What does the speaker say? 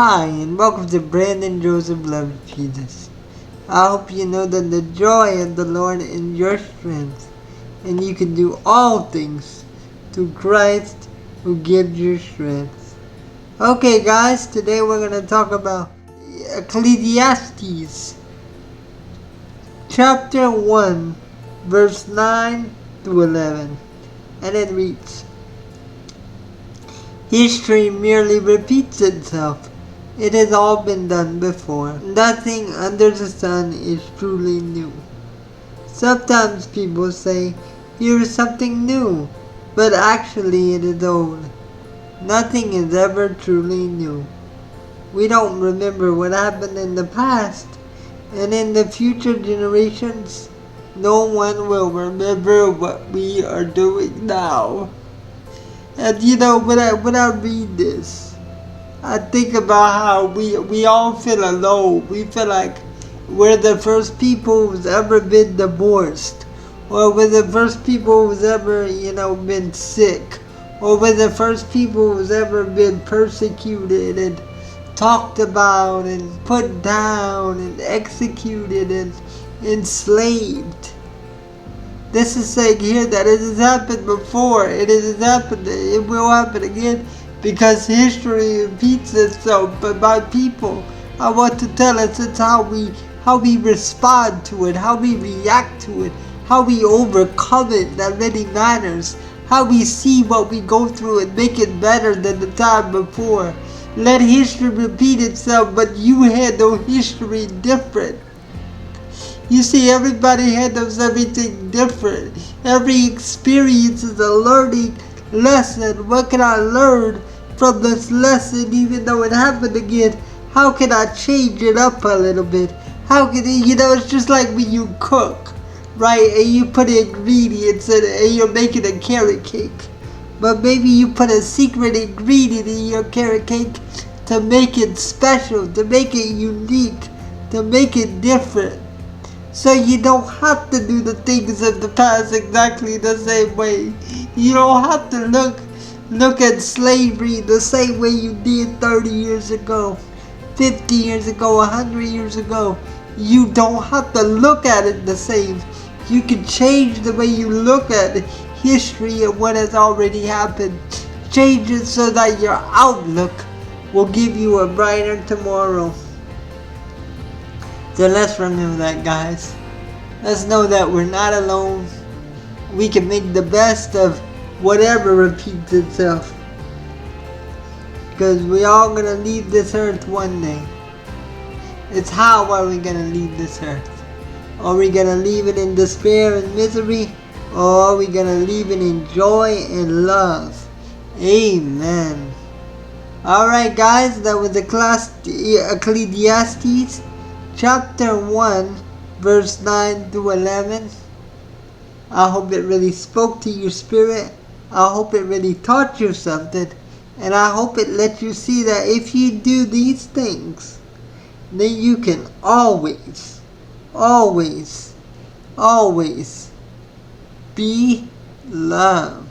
Hi, and welcome to Brandon Joseph Love Jesus. I hope you know that the joy of the Lord is your strength, and you can do all things through Christ who gives you strength. Okay, guys, today we're going to talk about Ecclesiastes, chapter 1, verse 9 to 11, and it reads, "History merely repeats itself. It has all been done before. Nothing under the sun is truly new." Sometimes people say, "Here is something new," but actually it is old. Nothing is ever truly new. We don't remember what happened in the past, and in the future generations, no one will remember what we are doing now. And when I read this, I think about how we all feel alone. We feel like we're the first people who's ever been divorced, or we're the first people who's ever, been sick, or we're the first people who's ever been persecuted and talked about and put down and executed and enslaved. This is saying here that it has happened before, it has happened, it will happen again, because history repeats itself. But my people, I want to tell us it's how we respond to it, how we react to it, how we overcome it that really matters. How we see what we go through and make it better than the time before. Let history repeat itself, but you handle history different. You see, everybody handles everything different. Every experience is a learning lesson. What can I learn from this lesson, even though it happened again? How can I change it up a little bit? How can it's just like when you cook, right? And you put ingredients in it and you're making a carrot cake. But maybe you put a secret ingredient in your carrot cake to make it special, to make it unique, to make it different. So you don't have to do the things of the past exactly the same way. You don't have to look at slavery the same way you did 30 years ago, 50 years ago, 100 years ago. You don't have to look at it the same. You can change the way you look at history and what has already happened. Change it so that your outlook will give you a brighter tomorrow. So let's remember that, guys. Let's know that we're not alone. We can make the best of whatever repeats itself. Because we all gonna leave this earth one day. It's how are we gonna leave this earth? Are we gonna leave it in despair and misery? Or are we gonna leave it in joy and love? Amen. Alright, guys, that was Ecclesiastes chapter 1, verse 9 to 11. I hope it really spoke to your spirit. I hope it really taught you something. And I hope it let you see that if you do these things, then you can always, always, always be loved.